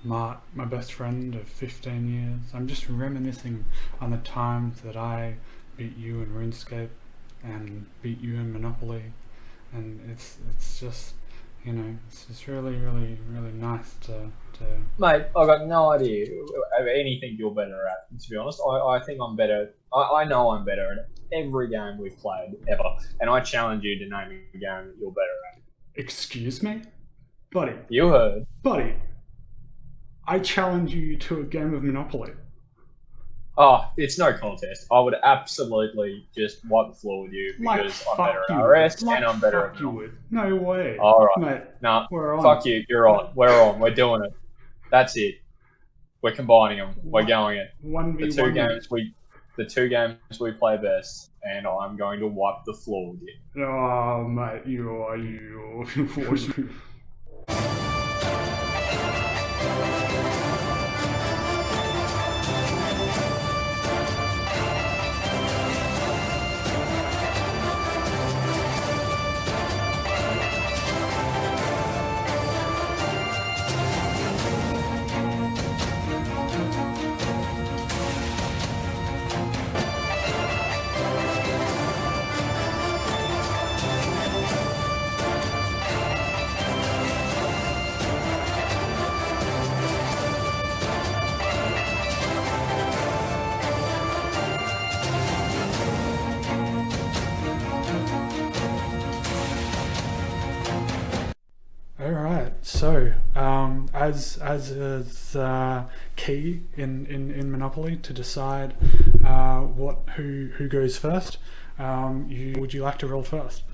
Maaght, my best friend of 15 years. I'm just reminiscing on the times that I beat you in RuneScape and beat you in Monopoly, and it's just it's just really nice to Mate, I've got no idea of anything you're better at, to be honest. I think I'm better. I know I'm better at every game we've played ever. And I challenge you to name a game that you're better at. excuse me, buddy, You heard. buddy. I challenge you to a game of Monopoly. Oh, it's no contest. I would absolutely just wipe the floor with you Like because I'm better fuck at you RS would. Like and I'm better fuck at you Monopoly. would. No way, All right. mate. Nah, We're on. fuck you. You're on. We're on. We're doing it. That's it. We're combining them. We're going it. One The v two one. games we play best, and I'm going to wipe the floor with you. Oh, mate, you. All right. So, as is key in Monopoly to decide who goes first. Would you like to roll first?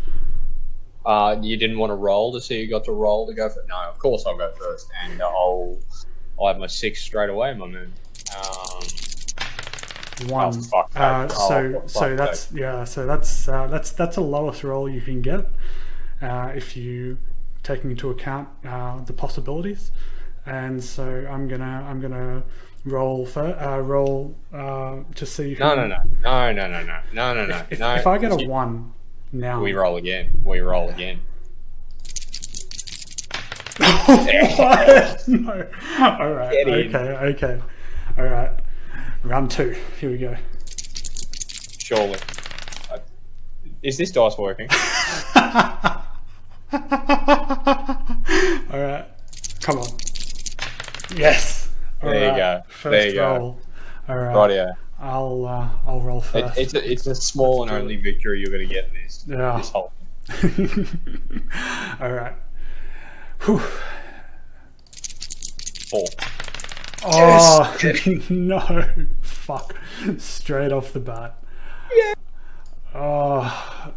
You didn't want to roll to see who got to roll to go for. No, of course I'll go first, and I'll have my 6 straight away, my man. One. Oh, fuck, no. So that's the lowest roll you can get if you taking into account the possibilities. And so I'm gonna roll to see. Who, No. If I get a 1 now, we roll again. What? No. All right. Okay. All right. Round 2. Here we go. Surely. Is this dice working? All right. Come on. Yes. There you go. First roll. All right. Rightio. I'll roll first. It's a small and only victory you're going to get in this. Yeah. This whole. All right. Whew. 4. Oh no! Fuck! Straight off the bat. Yeah. Oh.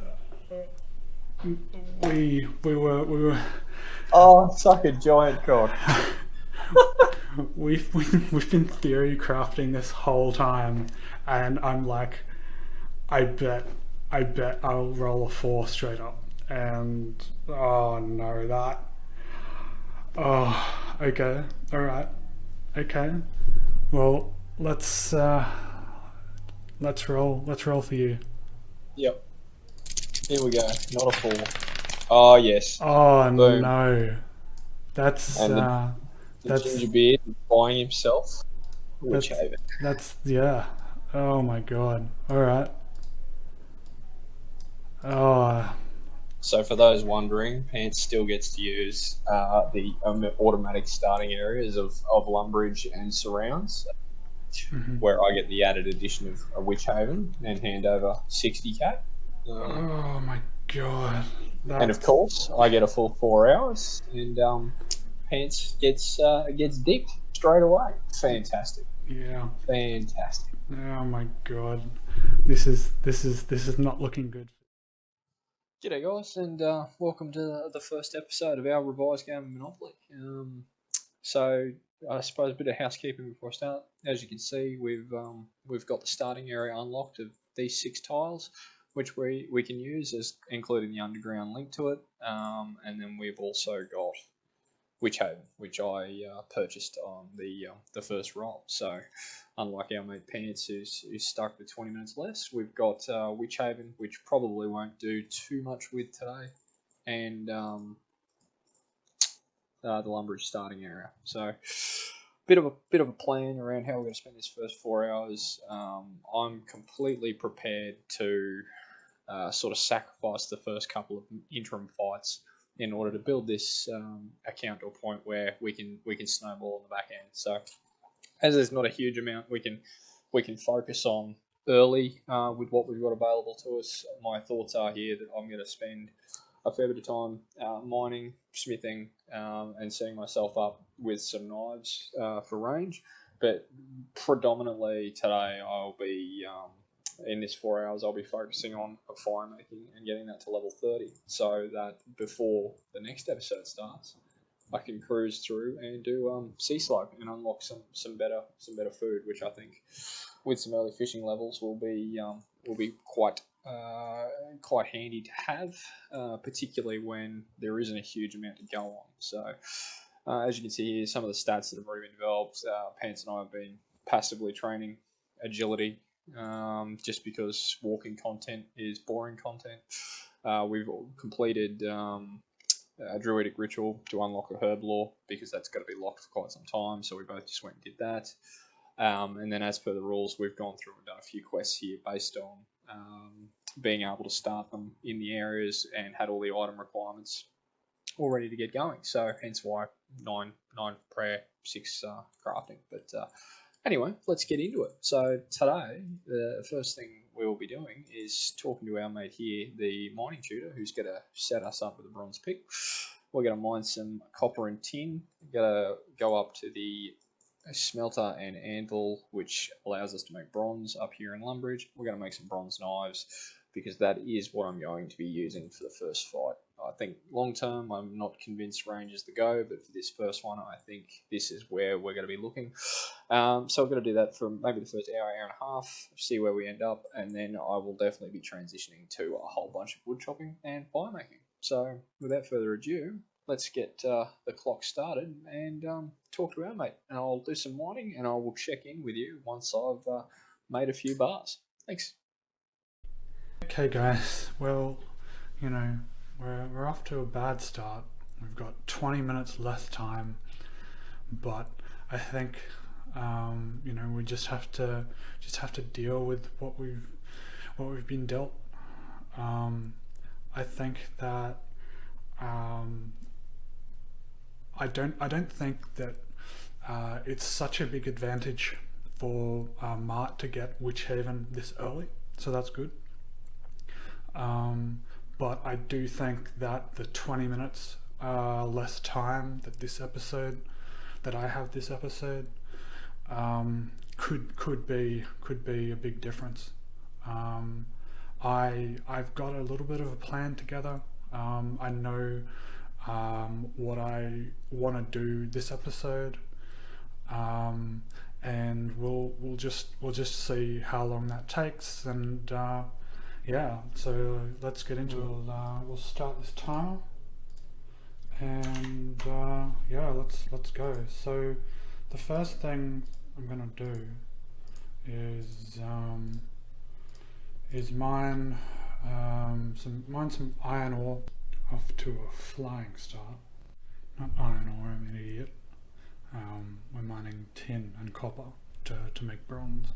We were. Oh, suck a giant cock. We've been theory crafting this whole time, and I'm like, I bet I'll roll a 4 straight up, and oh no, that. Oh, okay, all right, okay. Well, let's roll for you. Yep. Here we go. Not a 4. Oh yes. Oh Boom. no, that's And the ginger beard buying himself. that's yeah. Oh my god. All right. Oh. So for those wondering, Pants still gets to use the automatic starting areas of Lumbridge and Surrounds, where I get the added addition of a Witch Haven and hand over 60k. Oh my god. And of course, I get a full 4 hours, and Pants gets dicked straight away. Fantastic. Yeah. Fantastic. Oh my god. This is not looking good. G'day guys, and welcome to the first episode of our revised game of Monopoly. So I suppose a bit of housekeeping before I start. As you can see, we've got the starting area unlocked of these 6 tiles, which we can use as including the underground link to it, and then we've also got Witch Haven, which I purchased on the first roll. So unlike our mate Pants, who's stuck with 20 minutes less, we've got Witch Haven, which probably won't do too much with today, and the Lumbridge starting area. So bit of a plan around how we're going to spend this first 4 hours. I'm completely prepared to sort of sacrifice the first couple of interim fights in order to build this account to a point where we can snowball on the back end. So as there's not a huge amount we can focus on early with what we've got available to us. My thoughts are here that I'm going to spend a fair bit of time mining, smithing, and setting myself up with some knives for range. But predominantly today I'll be in this 4 hours I'll be focusing on fire making and getting that to level 30, so that before the next episode starts I can cruise through and do sea slope and unlock some better food, which I think with some early fishing levels will be quite handy to have, particularly when there isn't a huge amount to go on. So as you can see here, some of the stats that have already been developed. Paants and I have been passively training agility, just because walking content is boring content. We've completed a druidic ritual to unlock a herb lore, because that's got to be locked for quite some time, so we both just went and did that. And then as per the rules, we've gone through and done a few quests here based on being able to start them in the areas and had all the item requirements all ready to get going. So hence why 9 prayer, 6 crafting. But anyway, let's get into it. So today, the first thing we'll be doing is talking to our mate here, the mining tutor, who's going to set us up with a bronze pick. We're going to mine some copper and tin. We're going to go up to the smelter and anvil, which allows us to make bronze up here in Lumbridge. We're going to make some bronze knives, because that is what I'm going to be using for the first fight. I think long term, I'm not convinced range is the go, but for this first one, I think this is where we're going to be looking. So we're going to do that for maybe the first hour and a half, see where we end up, and then I will definitely be transitioning to a whole bunch of wood chopping and fire making. So without further ado, let's get the clock started and talk to our mate. And I'll do some mining and I will check in with you once I've made a few bars. Thanks. Okay guys, well, you know, we're off to a bad start. We've got 20 minutes less time, but I think you know, we just have to deal with what we've been dealt. I think that I don't think that it's such a big advantage for Maaght to get Witchhaven this early, so that's good. But I do think that the 20 minutes less time that I have this episode could be a big difference. I've got a little bit of a plan together. I know what I want to do this episode, and we'll just see how long that takes, and yeah, so let's get into it. We'll start this timer, and yeah, let's go. So the first thing I'm gonna do is mine some iron ore off to a flying start. Not iron ore, I'm an idiot. We're mining tin and copper to make bronze,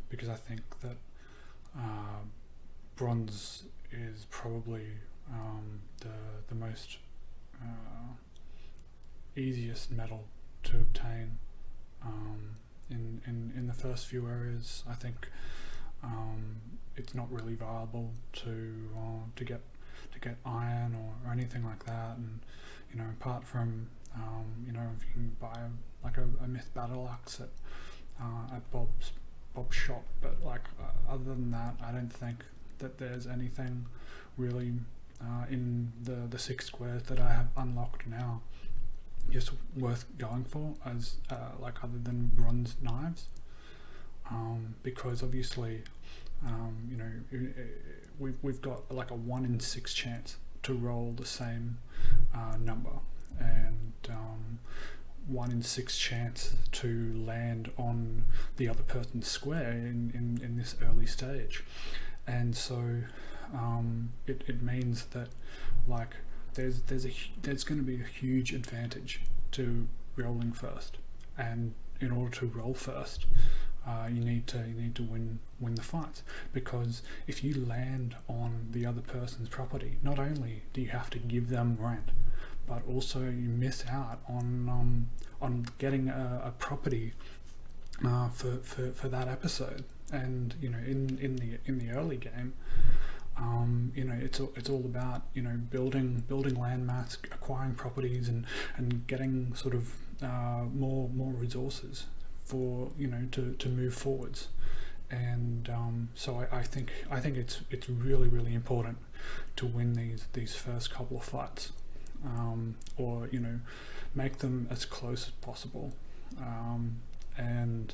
because I think that bronze is probably the most easiest metal to obtain in the first few areas. I think it's not really viable to get iron or anything like that, and you know, apart from you know, if you can buy like a myth battle axe at Bob's shop, but like other than that, I don't think that there's anything really in the 6 squares that I have unlocked now just worth going for as like other than bronze knives, because obviously you know, we've got like a 1 in 6 chance to roll the same number, and 1 in 6 chance to land on the other person's square in this early stage. And so it means that like there's going to be a huge advantage to rolling first, and in order to roll first, you need to win the fights, because if you land on the other person's property, not only do you have to give them rent, but also you miss out on getting a property for that episode. And in the early game, it's all about building landmass, acquiring properties, and getting sort of more resources for to move forwards. And so I think it's really important to win these first couple of fights, or make them as close as possible. And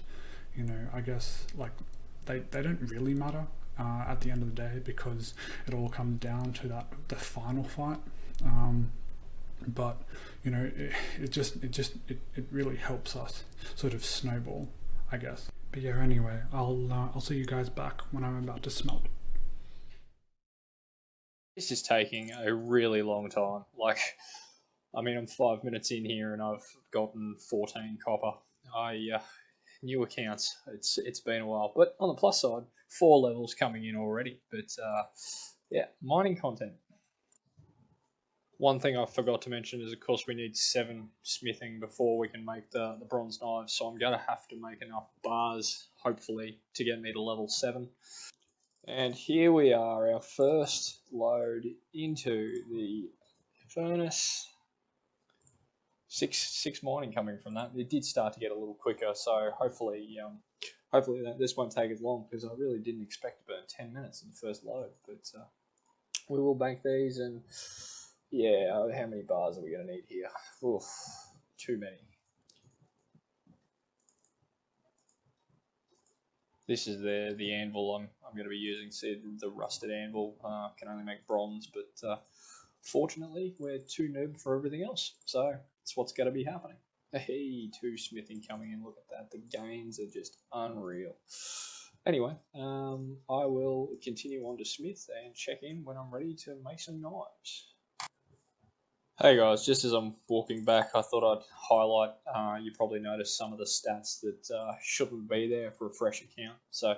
I guess, like, they don't really matter at the end of the day, because it all comes down to the final fight. But it really helps us sort of snowball, I guess. But yeah, anyway, I'll see you guys back when I'm about to smelt. This is taking a really long time. Like, I mean, I'm 5 minutes in here and I've gotten 14 copper. New accounts. It's been a while, but on the plus side, 4 levels coming in already. But yeah, mining content. One thing I forgot to mention is, of course, we need 7 smithing before we can make the bronze knives. So I'm going to have to make enough bars, hopefully, to get me to level 7. And here we are, our first load into the furnace. Six mining coming from that. It did start to get a little quicker, so hopefully this won't take as long, because I really didn't expect to burn 10 minutes in the first load. But we will bank these, and yeah, how many bars are we going to need here? Oof, too many. This is the anvil I'm going to be using. See, the rusted anvil can only make bronze, but fortunately we're too noob for everything else, so that's what's going to be happening. Hey, 2 smithing coming in. Look at that. The gains are just unreal. Anyway, I will continue on to smith and check in when I'm ready to make some knives. Hey guys, just as I'm walking back, I thought I'd highlight, you probably noticed some of the stats that shouldn't be there for a fresh account. So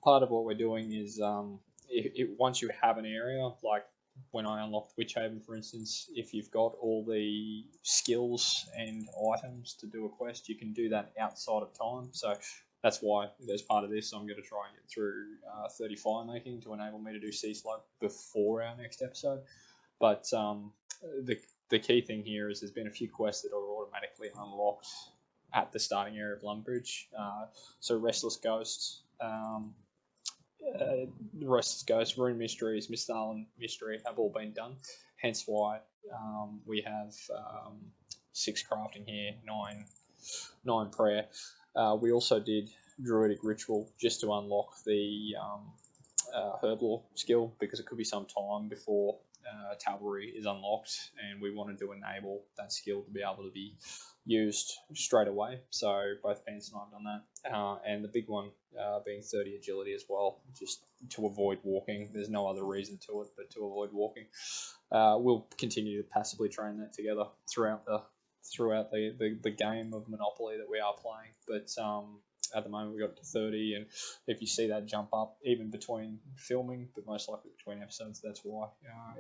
part of what we're doing is, once you have an area, like when I unlocked Witch Haven, for instance, if you've got all the skills and items to do a quest, you can do that outside of time. So that's why there's part of this. I'm going to try and get through 30 fire making to enable me to do Sea Slope before our next episode. But the key thing here is there's been a few quests that are automatically unlocked at the starting area of Lumbridge. So Restless Ghosts, Rune Mysteries, Mistalin Mystery have all been done. Hence why we have 6 crafting here, 9 prayer. We also did Druidic Ritual just to unlock the Herb Law skill, because it could be some time before Cavalry is unlocked, and we wanted to enable that skill to be able to be used straight away. So both Paants and Maaght have done that, and the big one being 30 agility as well, just to avoid walking. There's no other reason to it but to avoid walking. We'll continue to passively train that together throughout the game of Monopoly that we are playing, but at the moment we got to 30, and if you see that jump up even between filming, but most likely between episodes, that's why.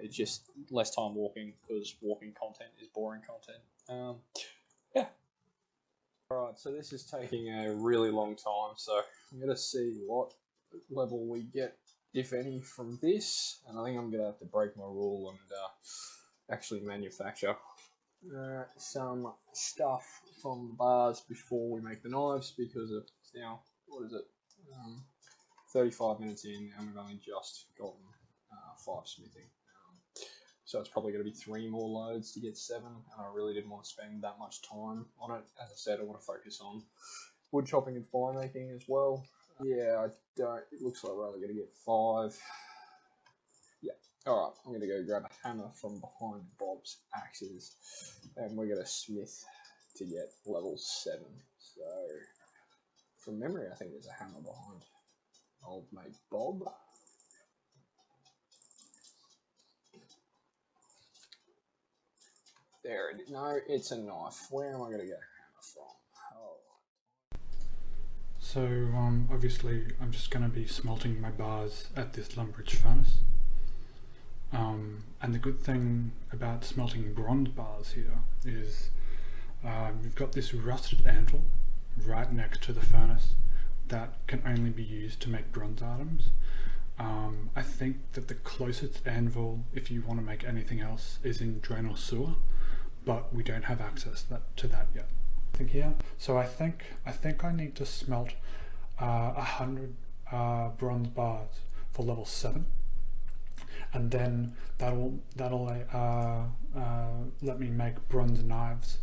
It's just less time walking, because walking content is boring content. Yeah. Alright, so this is taking a really long time, so I'm going to see what level we get, if any, from this, and I think I'm going to have to break my rule and actually manufacture some stuff from the bars before we make the knives, because it's now, 35 minutes in, and we've only just gotten 5 smithing. So it's probably going to be 3 more loads to get 7, and I really didn't want to spend that much time on it. As I said, I want to focus on wood chopping and fire making as well. Yeah, it looks like we're only going to get 5. Yeah. Alright, I'm going to go grab a hammer from behind Bob's axes, and we're going to smith to get level 7. So, from memory, I think there's a hammer behind old mate Bob. There it is. No, it's a knife. Where am I going to get a hammer from? Oh. So obviously I'm just going to be smelting my bars at this Lumbridge furnace. And the good thing about smelting bronze bars here is you've got this rusted anvil right next to the furnace that can only be used to make bronze items. I think that the closest anvil, if you want to make anything else, is in drain or sewer, but we don't have access to that yet. Here, so I think I need to smelt 100 bronze bars for level 7, and then that'll let me make bronze knives,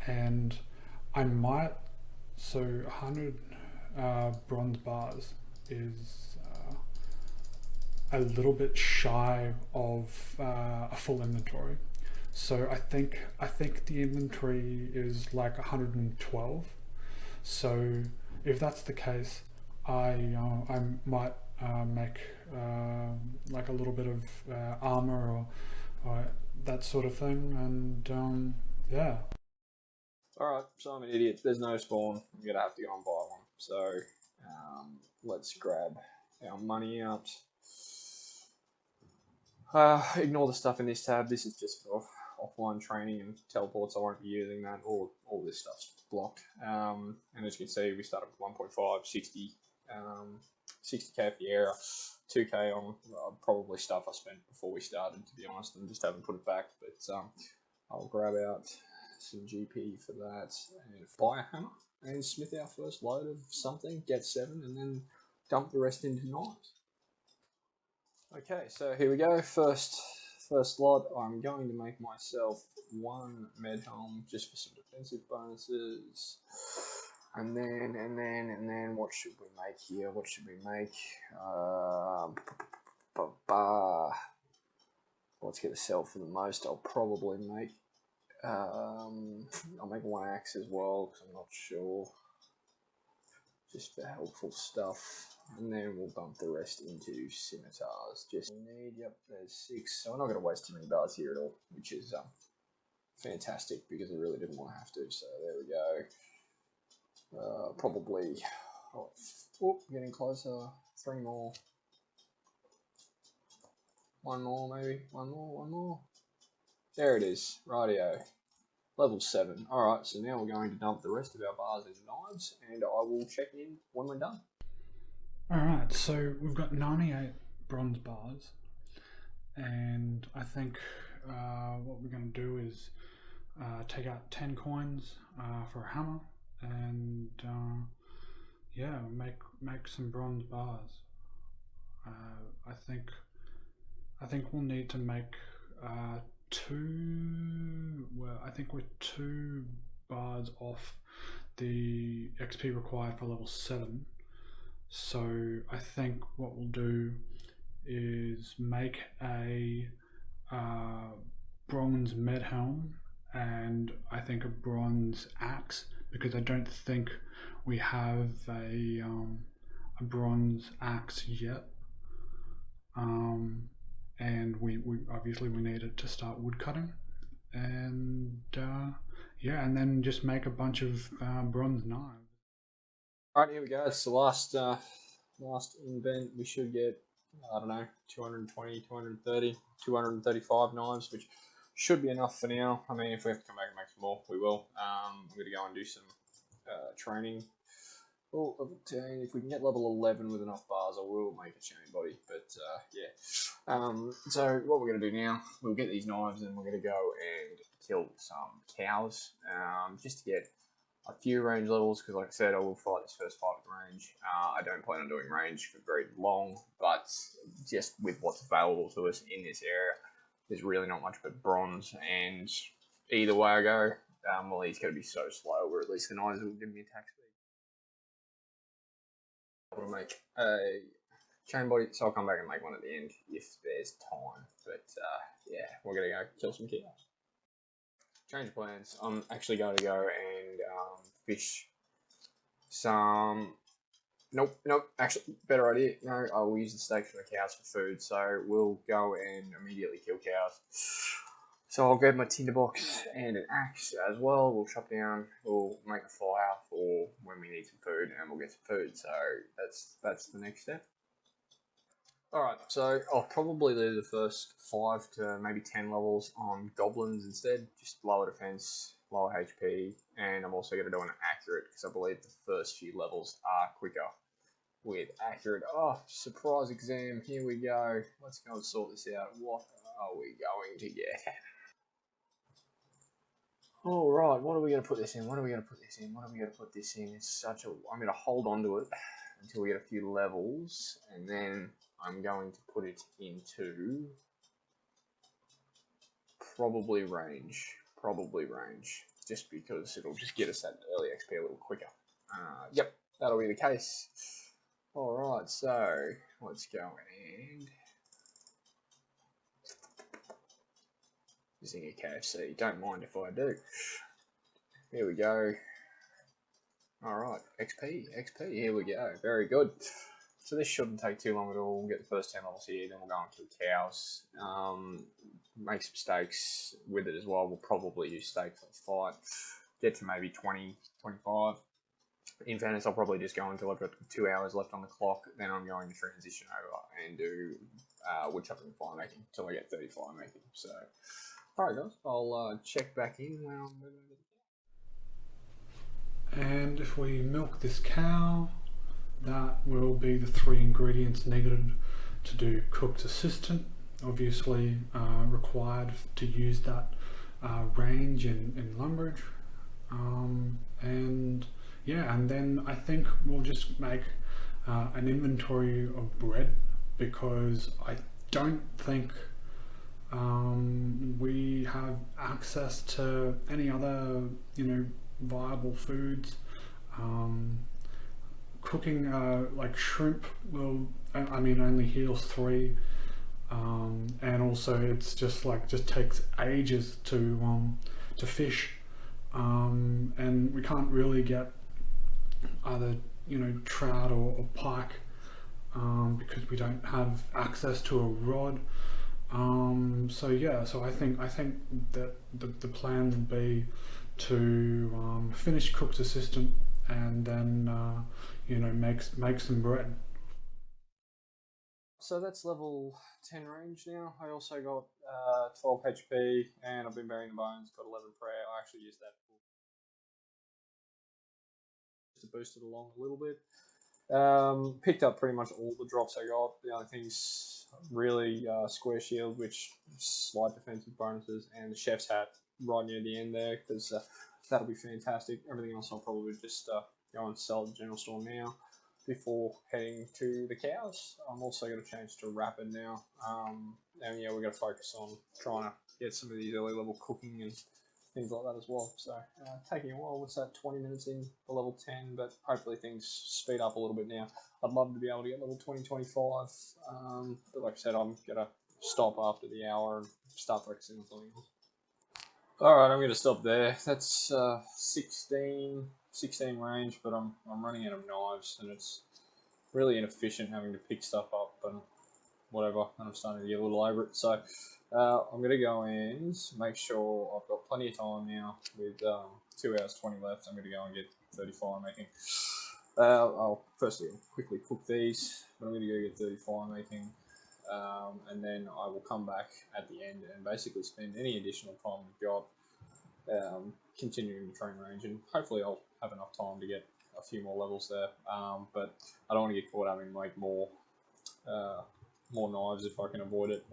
and I might, so 100 bronze bars is a little bit shy of a full inventory. So I think the inventory is like 112. So if that's the case, I might make like a little bit of armor or that sort of thing, and yeah. Alright, so I'm an idiot. There's no spawn. I'm gonna have to go and buy one. So let's grab our money out. Ignore the stuff in this tab. This is just for offline training and teleports. I won't be using that. All this stuff's blocked. And as you can see, we started with 1.5, 60, 60k for the area, 2k on probably stuff I spent before we started, to be honest, and just haven't put it back. But I'll grab out some GP for that and buy a hammer and smith our first load of something, get 7, and then dump the rest into knives. Okay, so here we go. First lot, I'm going to make myself 1 med helm just for some defensive bonuses. And then what should we make here? What should we make? Let's get a sell for the most. I'll probably make I'll make 1 axe as well because I'm not sure. Just for helpful stuff. And then we'll dump the rest into scimitars. Just need, yep, there's 6. So I'm not going to waste too many bars here at all, which is fantastic because I really didn't want to have to. So there we go. Probably, getting closer. 3 more. 1 more maybe. 1 more. There it is. Rightio. Level 7. Alright, so now we're going to dump the rest of our bars into knives, and I will check in when we're done. Alright, so we've got 98 bronze bars, and I think what we're going to do is take out 10 coins for a hammer, and yeah, make some bronze bars. I think we'll need to make 2. Well, I think we're 2 bars off the XP required for level 7. So I think what we'll do is make a bronze med helm, and I think a bronze axe, because I don't think we have a bronze axe yet. And we obviously we need it to start wood cutting, and yeah, and then just make a bunch of bronze knives. Alright, here we go. It's the last invent. We should get, I don't know, 220, 230, 235 knives, which should be enough for now. I mean, if we have to come back and make some more, we will. I'm going to go and do some training. Oh, level 10. If we can get level 11 with enough bars, I will make a chain body. But yeah. So what we're going to do now, we'll get these knives and we're going to go and kill some cows, just to get a few range levels, because like I said, I will fight this first fight at range. I don't plan on doing range for very long, but just with what's available to us in this area, there's really not much but bronze, and either way I go, well, he's going to be so slow, or at least the knives will give me attack speed. I'm going to make a chain body, so I'll come back and make one at the end if there's time, but yeah, we're going to go kill some cows. Change plans. I'm actually going to go and fish some. Nope. Actually, better idea. No, I will use the steaks from the cows for food. So we'll go and immediately kill cows. So I'll grab my tinderbox and an axe as well. We'll chop down, we'll make a fire for when we need some food, and we'll get some food. So that's the next step. Alright, so I'll probably do the first 5 to maybe 10 levels on goblins instead. Just lower defense, lower HP, and I'm also going to do an accurate because I believe the first few levels are quicker with accurate. Oh, surprise exam, here we go. Let's go and sort this out. What are we going to get? Alright, what are we going to put this in? What are we going to put this in? What are we going to put this in? It's such a... I'm going to hold on to it until we get a few levels, and then I'm going to put it into probably range, just because it'll just get us that early XP a little quicker. Yep, that'll be the case. Alright, so let's go and using a KFC. Don't mind if I do. Here we go. Alright, XP, here we go. Very good. So this shouldn't take too long at all. We'll get the first 10 levels here, then we'll go on to the cows. Make some steaks with it as well. We'll probably use steaks for the fight. Get to maybe 20, 25. In fairness, I'll probably just go until I've got 2 hours left on the clock. Then I'm going to transition over and do wood chopping and fire making until I get 30 fire making. So, alright guys, I'll check back in when I'm moving into the And if we milk this cow, that will be the 3 ingredients needed to do cooked assistant. Obviously required to use that range in Lumbridge. And yeah, and then I think we'll just make an inventory of bread, because I don't think we have access to any other, viable foods. Cooking like shrimp will, only heals 3, and also it's just takes ages to fish, and we can't really get either trout or pike, because we don't have access to a rod. So yeah, so I think that the plan will be to finish cooked assistant and then make some bread. So that's level 10 range now. I also got 12 HP, and I've been burying the bones, got 11 prayer. I actually used that just to boost it along a little bit. Picked up pretty much all the drops I got. The only things really square shield, which slight defensive bonuses, and the chef's hat right near the end there, because that'll be fantastic. Everything else I'll probably just go and sell at the general store now before heading to the cows. I'm also going to change to rapid now, and yeah, we're going to focus on trying to get some of these early level cooking and things like that as well. So taking a while. What's that? 20 minutes in for level 10, but hopefully things speed up a little bit now. I'd love to be able to get level 20, 25, but like I said, I'm gonna stop after the hour and start focusing on something else. Alright, I'm gonna stop there. That's 16 range, but I'm running out of knives, and it's really inefficient having to pick stuff up and whatever, and I'm starting to get a little over it. So I'm going to go and make sure I've got plenty of time now with 2 hours 20 left. I'm going to go and get 30 fire making. I'll firstly quickly cook these, but I'm going to go get 30 fire making, and then I will come back at the end and basically spend any additional time we've got continuing the train range, and hopefully I'll have enough time to get a few more levels there, but I don't want to get caught having to make more knives if I can avoid it.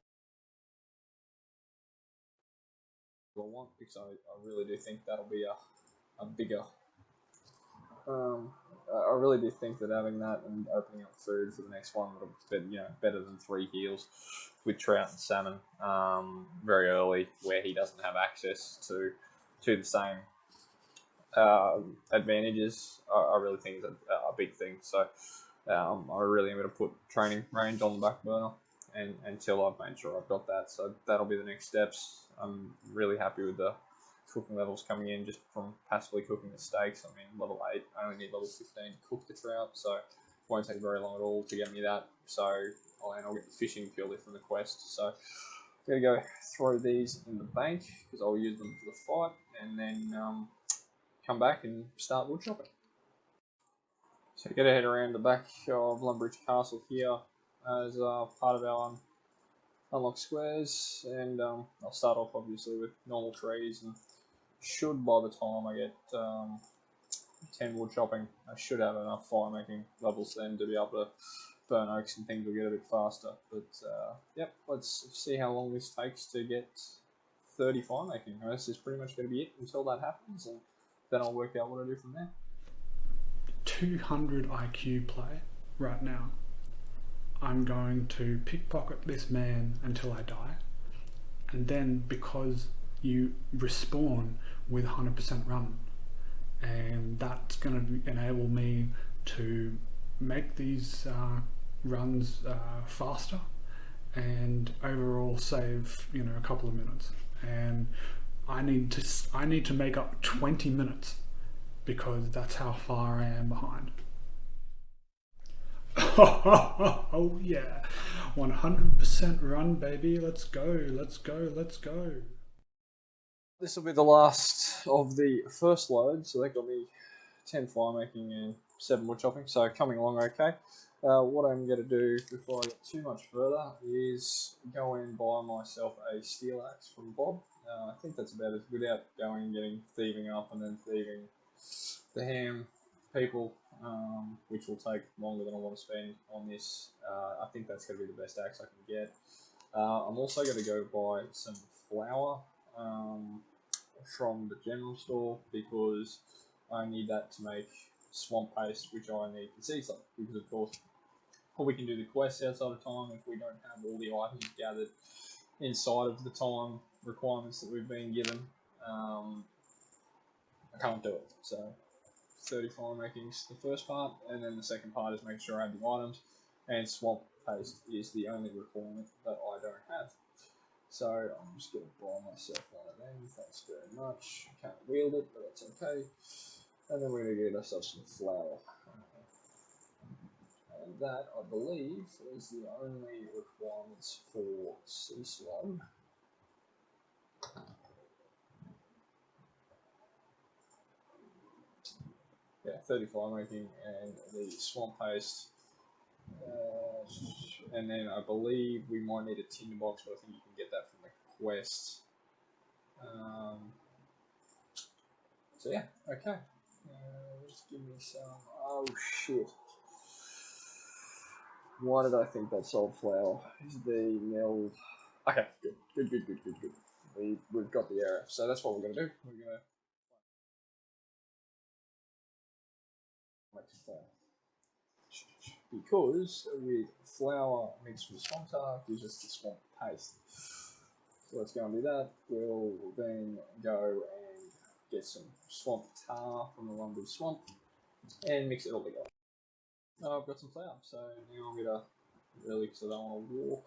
I want, because I really do think that'll be a bigger. I really do think that having that and opening up food for the next one will be better than 3 heals with trout and salmon very early, where he doesn't have access to the same advantages. I really think is a big thing. So I really am going to put training range on the back burner and until I've made sure I've got that. So that'll be the next steps. I'm really happy with the cooking levels coming in just from passively cooking the steaks. I mean, level 8, I only need level 15 to cook the trout, so it won't take very long at all to get me that. So I'll get the fishing purely from the quest. So Gonna go throw these in the bank because I'll use them for the fight, and then come back and start wood chopping. So get to head around the back of Lumbridge Castle here as part of our unlock squares, and I'll start off obviously with normal trees, and should by the time I get 10 wood chopping, I should have enough fire making levels then to be able to burn oaks and things will get a bit faster. But yep, let's see how long this takes to get 30 fire making. This is pretty much going to be it until that happens, and then I'll work out what I do from there. 200 IQ play right now. I'm going to pickpocket this man until I die, and then because you respawn with 100% run, and that's going to enable me to make these runs faster and overall save a couple of minutes. And I need to make up 20 minutes because that's how far I am behind. Oh yeah, 100% run, baby. Let's go, let's go, let's go. This will be the last of the first load, so that got me 10 fire making and 7 wood chopping, so coming along okay. What I'm going to do before I get too much further is go and buy myself a steel axe from Bob. I think that's about it, without going and getting thieving up and then thieving the ham people, which will take longer than I want to spend on this. I think that's going to be the best axe I can get. I'm also going to go buy some flour from the general store because I need that to make swamp paste, which I need to sea salt, because of course we can do the quest outside of time if we don't have all the items gathered inside of the time requirements that we've been given. I can't do it. So 30 fire making's the first part, and then the second part is making sure I have the items, and swamp paste is the only requirement that I don't have. So I'm just going to buy myself one of them. Thanks very much. I can't wield it, but that's okay. And then we're going to get ourselves some flour. And that, I believe, is the only requirements for sea slug. Yeah, 30 fire making and the swamp paste. And then I believe we might need a tinderbox, but I think you can get that from the quest. So yeah, okay. Just give me some. Oh shit. Why did I think that sold flour? Is the milled? Okay, good. We've got the error, so that's what we're gonna do. We're gonna make some flour because with flour mixed with swamp tar gives us the swamp paste. So let's go and do that. We'll then go and get some swamp tar from the Lumbridge swamp and mix it all together. I've got some flour, so now I'm gonna really, because I don't want to walk.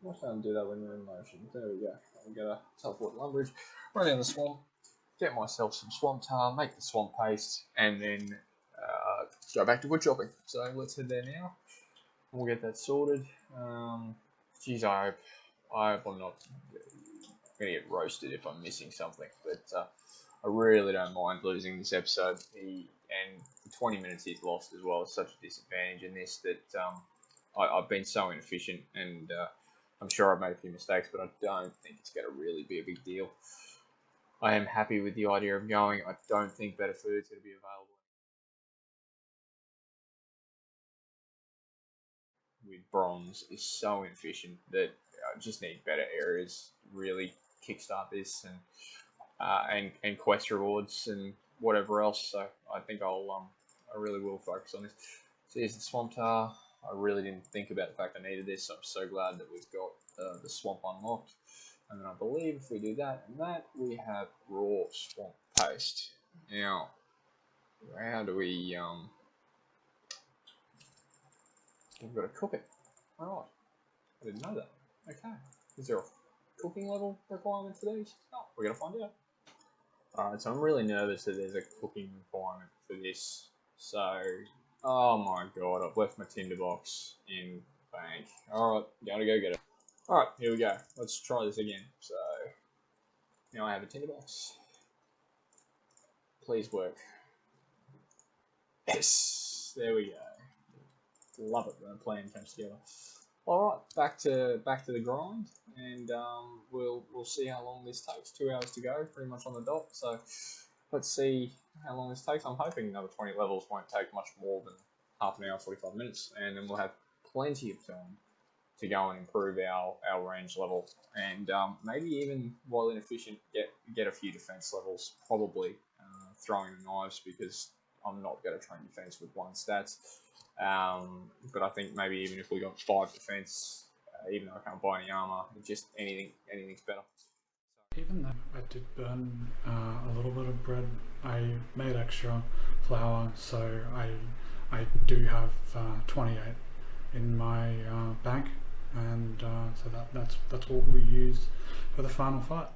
I'm not going to do that when we're in motion. There we go. I'm gonna teleport Lumbridge, run down the swamp, get myself some swamp tar, make the swamp paste, and then go back to wood chopping. So let's head there now. We'll get that sorted. Geez, I hope I'm not going to get roasted if I'm missing something, but I really don't mind losing this episode. And the 20 minutes he's lost as well is such a disadvantage in this that I've been so inefficient, and I'm sure I've made a few mistakes, but I don't think it's going to really be a big deal. I am happy with the idea of going. I don't think better food's going to be available with bronze is so inefficient that I just need better areas to really kickstart this, and quest rewards and whatever else. So I think I really will focus on this. So here's the swamp tar. I really didn't think about the fact I needed this. So I'm so glad that we've got the swamp unlocked. And then I believe if we do that and that, we have raw swamp paste. Now, how do we we've got to cook it. Alright. I didn't know that. Okay. Is there a cooking level requirement for these? Oh, we're going to find out. Alright, so I'm really nervous that there's a cooking requirement for this. So, oh my god, I've left my tinderbox in the bank. Alright, gotta go get it. Alright, here we go. Let's try this again. So, now I have a tinderbox. Please work. Yes! There we go. Love it when a plan comes together. Alright, back to the grind, and we'll see how long this takes. 2 hours to go, pretty much on the dot. So let's see how long this takes. I'm hoping another 20 levels won't take much more than half an hour, 45 minutes, and then we'll have plenty of time to go and improve our range level, and maybe even while inefficient, get a few defense levels. Probably throwing the knives, because I'm not going to train defense with 1 stats. But I think maybe even if we got 5 defense, even though I can't buy any armor, just anything's better. Even though I did burn a little bit of bread, I made extra flour, so I do have 28 in my bank, and so that's what we use for the final fight.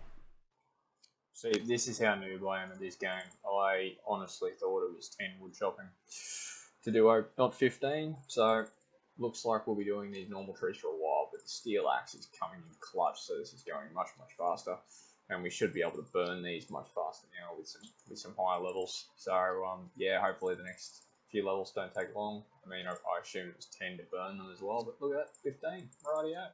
See, this is how noob I am at this game. I honestly thought it was 10 wood chopping to do, not 15. So looks like we'll be doing these normal trees for a while, but the steel axe is coming in clutch, so this is going much faster, and we should be able to burn these much faster now with some higher levels. So yeah, hopefully the next few levels don't take long. I mean, I assume it was 10 to burn them as well, but look at that, 15. Rightio.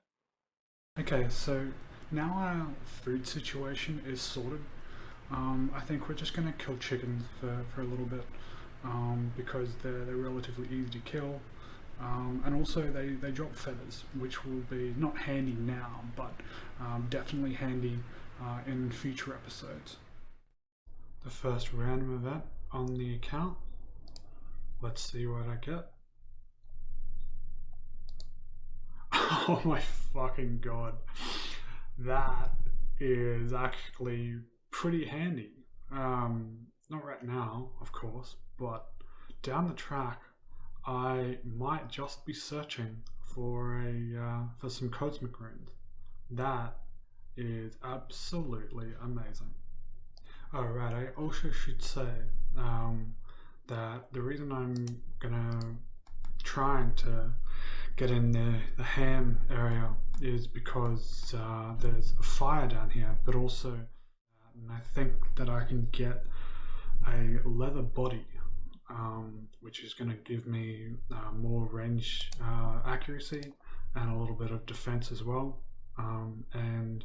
Okay, so now our food situation is sorted. I think we're just going to kill chickens for a little bit, because they're relatively easy to kill, and also they drop feathers, which will be not handy now, but definitely handy in future episodes. The first random event on the account. Let's see what I get. Oh my fucking god. That is actually pretty handy. Not right now, of course, but down the track, I might just be searching for for some cosmic runes. That is absolutely amazing. Alright, I also should say that the reason I'm trying to get in the ham area is because there's a fire down here, but also and I think that I can get a leather body, which is going to give me more range accuracy and a little bit of defense as well, and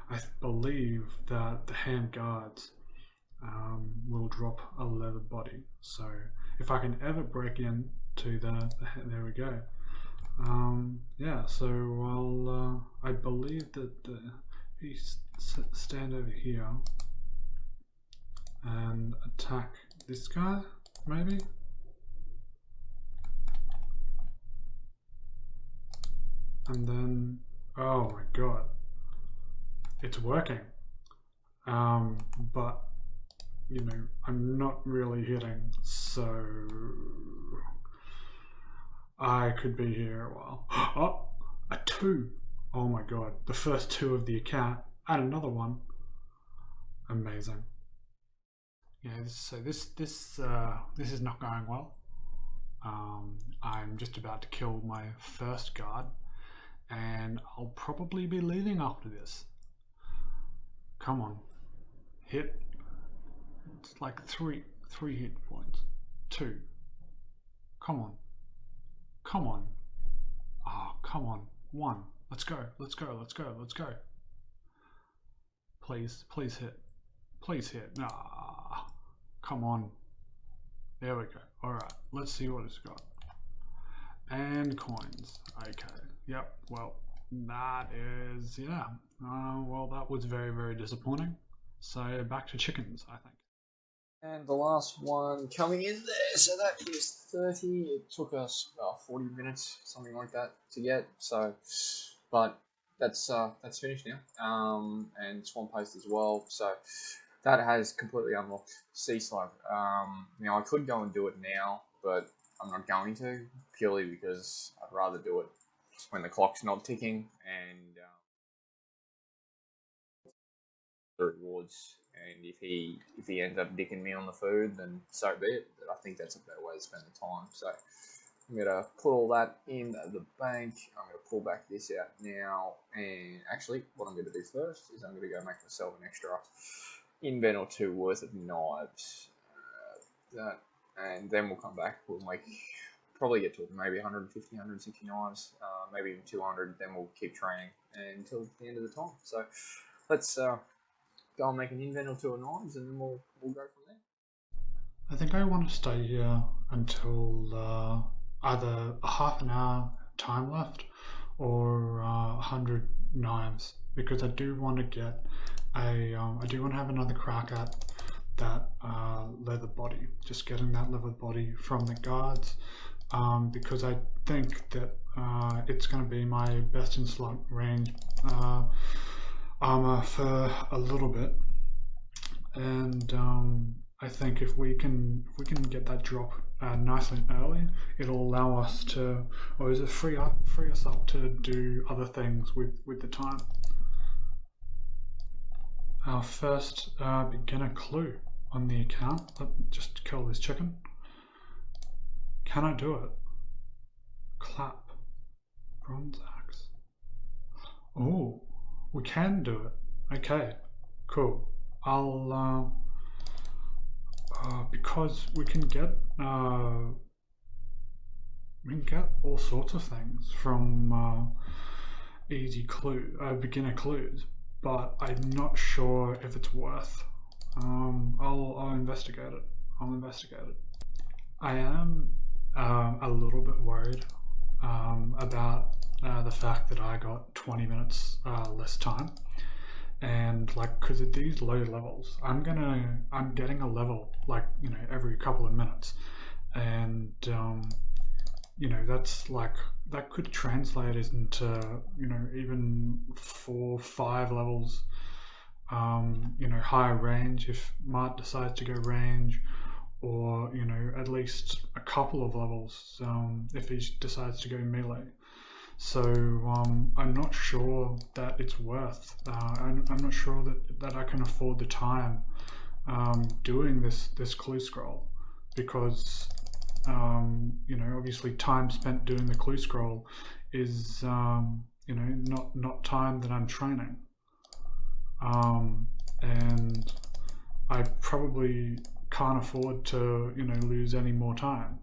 I believe that the ham guards will drop a leather body. So if I can ever break in to there we go. Yeah, so I believe that if you stand over here and attack this guy, maybe? And then, oh my god, it's working. But, you know, I'm not really hitting, so I could be here a while. Oh, a 2. Oh my god, the first 2 of the account, and another one. Amazing. Yeah, so this is not going well. I'm just about to kill my first guard, and I'll probably be leaving after this. Come on, hit. It's like three hit points. 2. Come on. Come on. Oh, come on. 1. Let's go. Let's go. Let's go. Let's go. Please hit. Please hit. Ah, come on. There we go. Alright, let's see what it's got. And coins. Okay. Yep, well, that is, yeah. Well, that was very disappointing. So back to chickens, I think. And the last one coming in there, so that is 30. It took us 40 minutes, something like that, to get. So, but that's finished now. And Swamp Paste as well. So that has completely unlocked Sea Slug. Now I could go and do it now, but I'm not going to, purely because I'd rather do it when the clock's not ticking, and the rewards. And if he ends up dicking me on the food, then so be it. But I think that's a better way to spend the time. So I'm going to put all that in the bank. I'm going to pull back this out now. And actually, what I'm going to do first is I'm going to go make myself an extra invent or two worth of knives. And then we'll come back. We'll probably get to maybe 150, 160 knives, maybe even 200. Then we'll keep training until the end of the time. So let's go and make an invent or two of knives, and then we'll go from there. I think I want to stay here until either a half an hour time left or 100 knives, because I do want to get I do want to have another crack at that leather body, just getting that leather body from the guards, because I think that it's going to be my best in slot range armor for a little bit, and I think if we can get that drop nice and early, it'll allow us to, or is it free us up to do other things with the time. Our first beginner clue on the account. Let me just kill this chicken. Can I do it? Clap. Bronze axe. Oh, we can do it. Okay, cool. I'll because we can get all sorts of things from easy beginner clues, but I'm not sure if it's worth. I'll investigate it. I am a little bit worried about the fact that I got 20 minutes less time, and because at these low levels, I'm getting a level every couple of minutes, and that's that could translate into even 4 or 5 levels, higher range if Maaght decides to go range, or at least a couple of levels if he decides to go melee. So I'm not sure that it's worth. I'm not sure that I can afford the time doing this clue scroll, because obviously time spent doing the clue scroll is not time that I'm training, and I probably can't afford to lose any more time.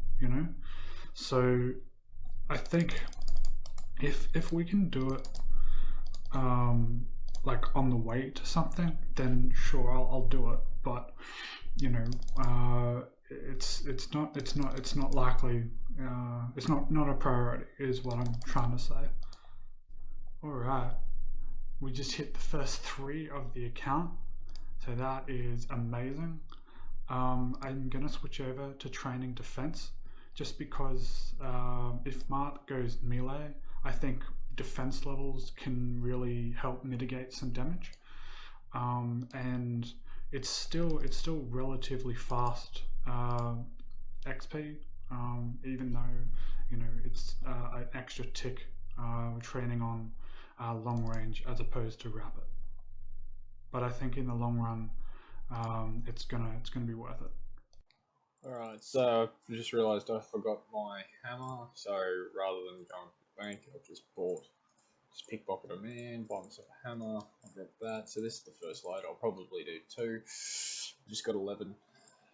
So I think if we can do it on the way to something, then sure, I'll do it. But it's not likely. It's not a priority, is what I'm trying to say. All right, we just hit the first 3 of the account, so that is amazing. I'm gonna switch over to training defense, just because if Maaght goes melee, I think defense levels can really help mitigate some damage, and it's still relatively fast XP, even though it's an extra tick training on long range as opposed to rapid. But I think in the long run, it's gonna be worth it. Alright, so I just realised I forgot my hammer, so rather than going to the bank, I've just pickpocket a man, buy myself a hammer, I'll drop that. So this is the first load. I'll probably do 2. Just got 11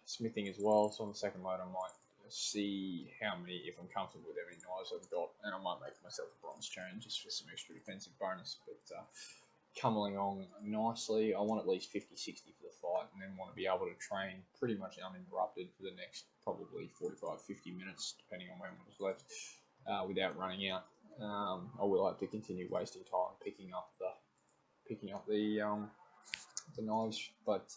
smithing as well, so on the second load I might see how many, if I'm comfortable with how many knives I've got, and I might make myself a bronze chain just for some extra defensive bonus. But coming along nicely. I want at least 50-60 for the fight, and then want to be able to train pretty much uninterrupted for the next probably 45-50 minutes, depending on how much left, without running out. I will have to continue wasting time picking up the knives, but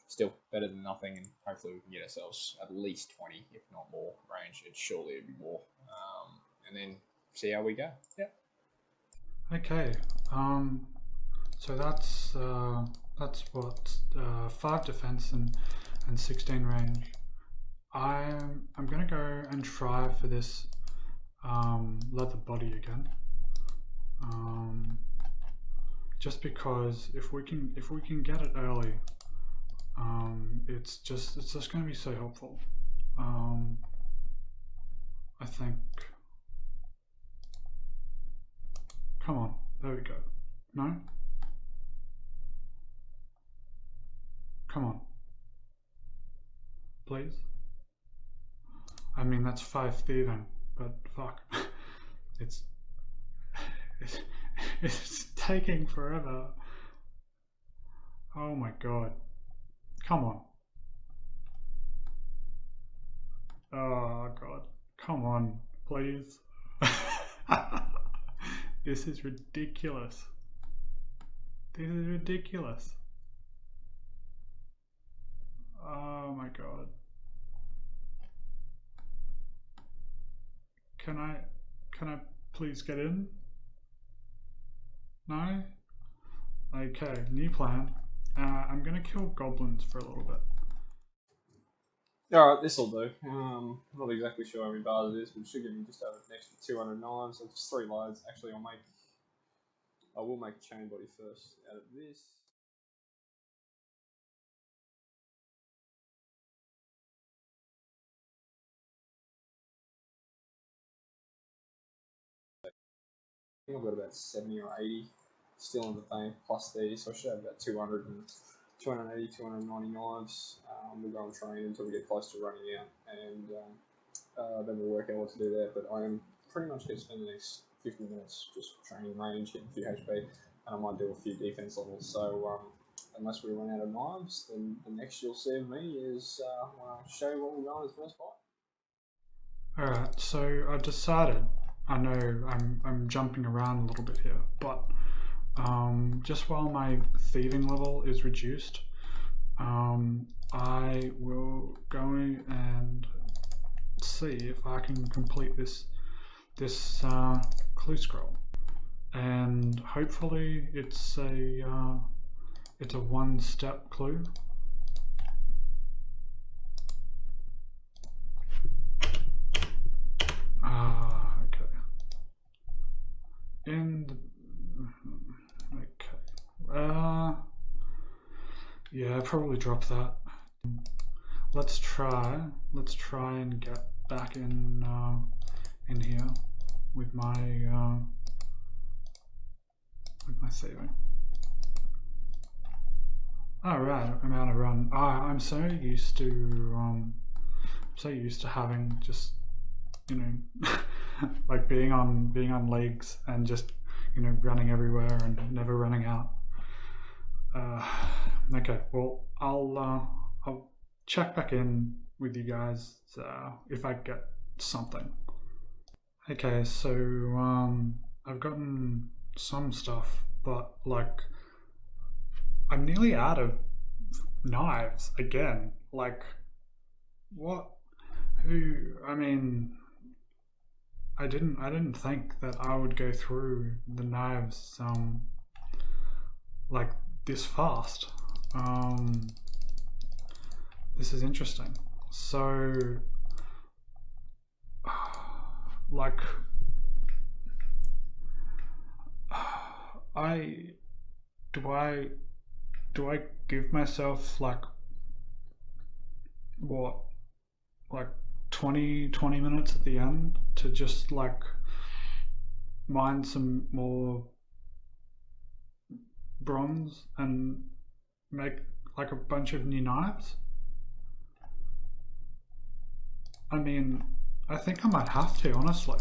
still better than nothing, and hopefully we can get ourselves at least 20, if not more, range. Surely it'd be more, and then see how we go. Yeah. Okay. So that's what 5 defense and 16 range. I'm gonna go and try for this leather body again. Just because if we can get it early, it's just gonna be so helpful. I think. Come on, there we go. No? Come on. Please? I mean, that's 5 thieving, but fuck. it's taking forever. Oh my god. Come on. Oh god. Come on, please. This is ridiculous. This is ridiculous. Oh my god. Can I please get in? No? Okay, new plan. I'm gonna kill goblins for a little bit. Alright, this'll do. Not exactly sure how many bars it is, but it should give me just over an extra 200 knives. So it's 3 loads. Actually, I will make a chain body first out of this. I think I've got about 70 or 80 still in the bank, plus these, so I should have about 280, 290 knives. We'll go and train until we get close to running out, and then we'll work out what to do there. But I am pretty much going to spend the next 50 minutes just training range, getting a few HP, and I might do a few defense levels. So unless we run out of knives, then the next you'll see of me is when I show you what we're going as first fight. Alright, so I decided, I know I'm jumping around a little bit here, but just while my thieving level is reduced, I will go and see if I can complete this clue scroll, and hopefully it's a 1-step clue. Okay. Yeah, probably drop that. Let's try and get back in here with my saving. Alright, I'm out of run. I'm so used to having just, you know, like being on leagues and just, you know, running everywhere and never running out. Okay, well, I'll check back in with you guys if I get something. Okay, so I've gotten some stuff, but like I'm nearly out of knives again. Like, what? Who? I mean, I didn't think that I would go through the knives like this fast. This is interesting. So, like, do I give myself like what, like 20 minutes at the end to just like mine some more bronze and make like a bunch of new knives? I mean, I think I might have to, honestly.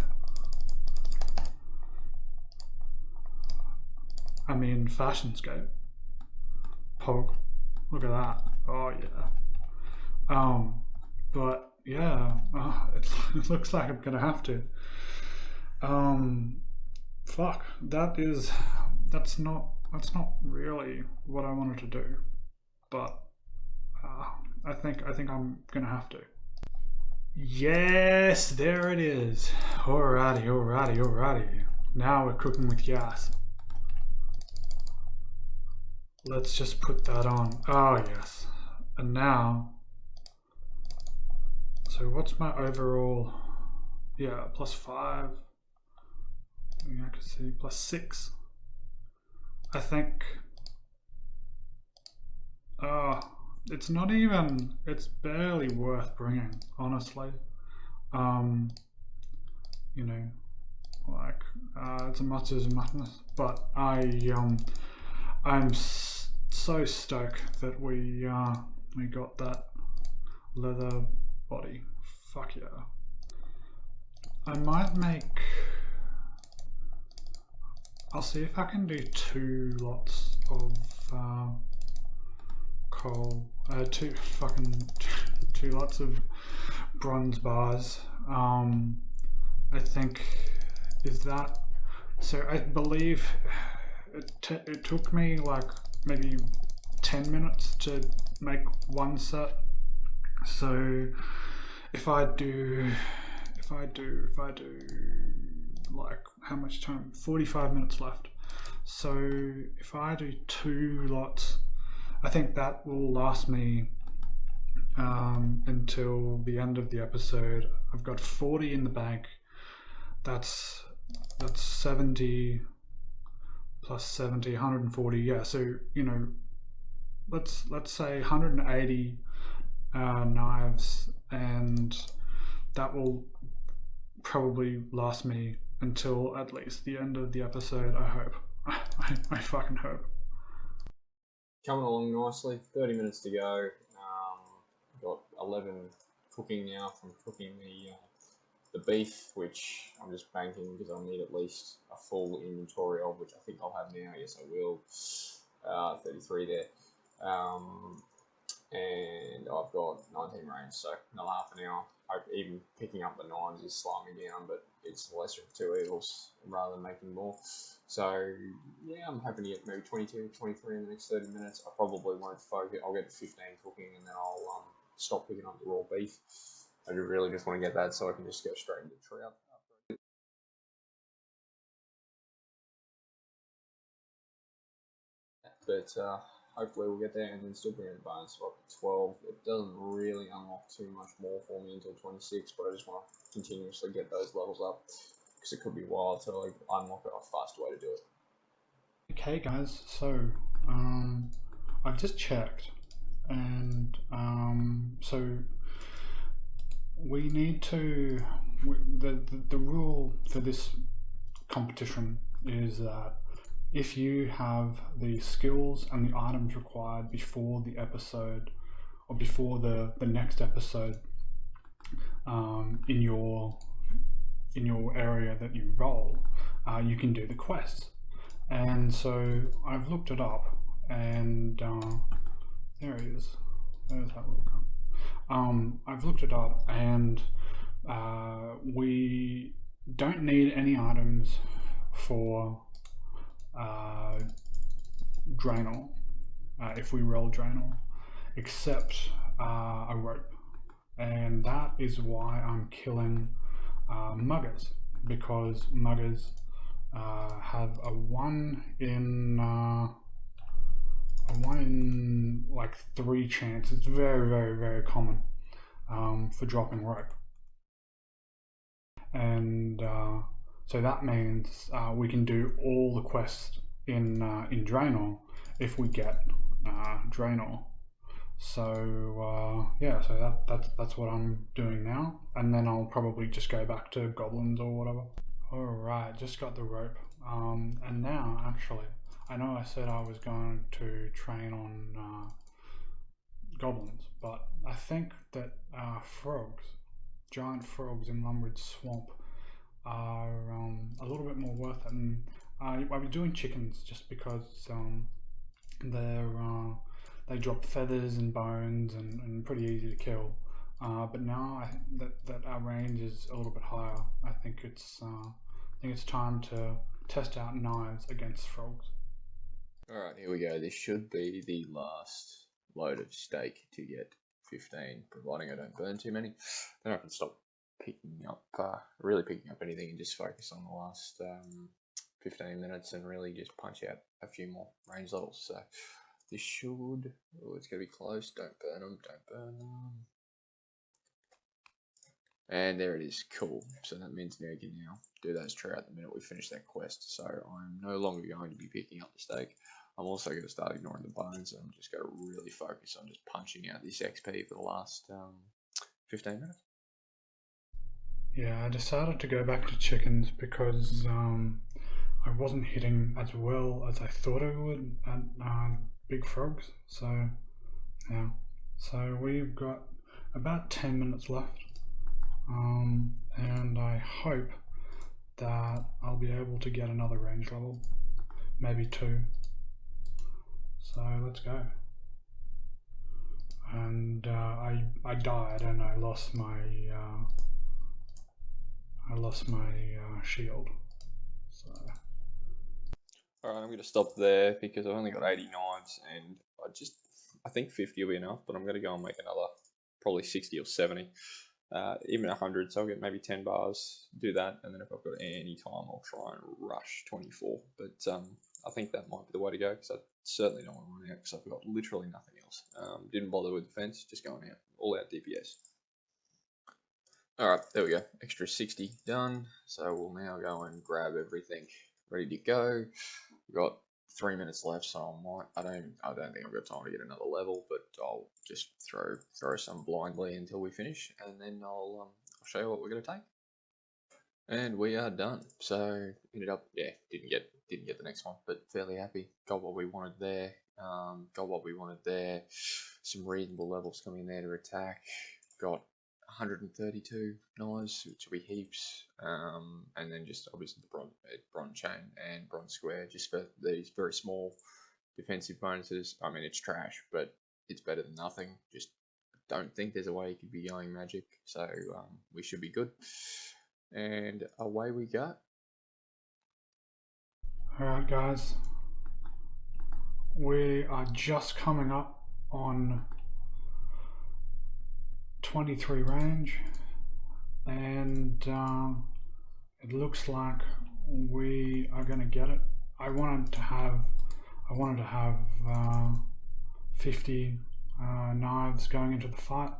I mean, Fashionscape. Pog. Look at that. Oh yeah. But yeah, it looks like I'm gonna have to. Fuck. That's not really what I wanted to do. But I think I'm gonna have to. Yes, there it is. Alrighty. Now we're cooking with gas. Let's just put that on. Oh yes. And now, so what's my overall? Yeah, +5. I can see +6. I think. It's not even. It's barely worth bringing, honestly. you know, like it's a Matsu's madness. But I'm so stoked that we got that leather body. Fuck yeah. I might make. I'll see if I can do 2 lots of coal. 2 lots of bronze bars. I think is that. So I believe it took me like maybe 10 minutes to make 1 set. So if I do like, how much time? 45 minutes left. So if I do 2 lots, I think that will last me until the end of the episode. I've got 40 in the bank. That's 70 plus 70, 140. Yeah, so you know, let's say 180 knives, and that will probably last me until at least the end of the episode. I hope. I fucking hope. Coming along nicely. 30 minutes to go. Got 11 cooking now from cooking the beef, which I'm just banking because I'll need at least a full inventory of, which I think I'll have now. Yes, I will. 33 there. And I've got 19 range, so another half an hour. Even picking up the 9s is slowing me down, but it's the lesser of 2 evils rather than making more. So yeah, I'm hoping to get maybe 22, 23 in the next 30 minutes. I probably won't focus. I'll get to 15 cooking, and then I'll stop picking up the raw beef. I really just want to get that so I can just go straight into trout. But hopefully we'll get there and then still bring in the bonus up to 12. It doesn't really unlock too much more for me until 26, but I just want to continuously get those levels up because it could be wild to like unlock a faster way to do it. Okay guys, so I've just checked, and so we need to, the rule for this competition is that if you have the skills and the items required before the episode, or before the next episode, in your area that you roll, you can do the quests. And so I've looked it up, and there it is. There's that little gun. I've looked it up, and we don't need any items for Draenor, if we roll Draenor, except a rope. And that is why I'm killing muggers, because muggers have a 1 in like 3 chance. It's very, very, very common for dropping rope. And so that means we can do all the quests in Draenor if we get Draenor. So yeah, so that's what I'm doing now, and then I'll probably just go back to goblins or whatever. Alright, just got the rope, and now actually, I know I said I was going to train on goblins, but I think that frogs, giant frogs in Lumbridge Swamp, are a little bit more worth it. And I was doing chickens just because they drop feathers and bones and pretty easy to kill. But now that our range is a little bit higher, I think it's time to test out knives against frogs. Alright, here we go. This should be the last load of steak to get 15, providing I don't burn too many. Then I can stop really picking up anything and just focus on the last 15 minutes and really just punch out a few more range levels. So this should, it's going to be close. Don't burn them, don't burn them. And there it is, cool. So that means now you can do those trout the minute we finish that quest. So I'm no longer going to be picking up the steak. I'm also going to start ignoring the bones, and I'm just going to really focus on just punching out this XP for the last 15 minutes. Yeah, I decided to go back to chickens because I wasn't hitting as well as I thought I would at big frogs. So yeah, so we've got about 10 minutes left, and I hope that I'll be able to get another range level, maybe 2. So let's go. And I died and I lost my shield. So Alright, I'm going to stop there because I've only got 80 knives and I think 50 will be enough, but I'm going to go and make another probably 60 or 70. Even 100, so I'll get maybe 10 bars, do that, and then if I've got any time, I'll try and rush 24. But I think that might be the way to go because I certainly don't want to run out because I've got literally nothing else. Didn't bother with defense, just going out, all out DPS. Alright, there we go. Extra 60 done. So we'll now go and grab everything ready to go. We've got 3 minutes left, so I don't think I've got time to get another level, but I'll just throw some blindly until we finish, and then I'll show you what we're gonna take. And we are done. So ended up, yeah, didn't get the next one, but fairly happy. Got what we wanted there. Some reasonable levels coming there to attack. Got 132 knives, which will be heaps, and then just obviously the bronze chain and bronze square, just for these very small defensive bonuses. I mean, it's trash, but it's better than nothing. Just don't think there's a way you could be going magic, so we should be good. And away we go. alright guys, we are just coming up on 23 range, and it looks like we are going to get it. I wanted to have 50 knives going into the fight,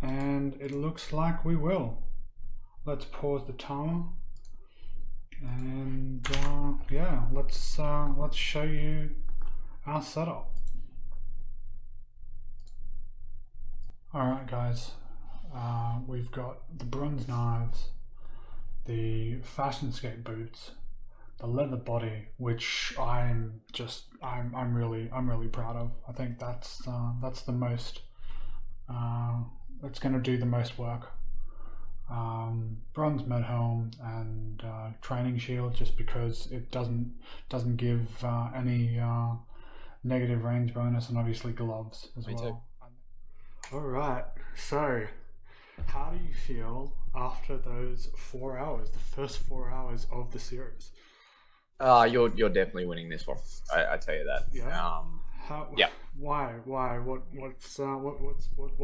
and it looks like we will. Let's pause the timer, and yeah, let's show you our setup. Alright guys, we've got the bronze knives, the fashion skate boots, the leather body, which I'm really proud of. I think that's the most, it's going to do the most work. Bronze med helm and training shield, just because it doesn't give any negative range bonus, and obviously gloves as well. Too. Alright, so how do you feel after those 4 hours, the first 4 hours of the series? You're definitely winning this one. I tell you that. Yeah. Yeah. Why? What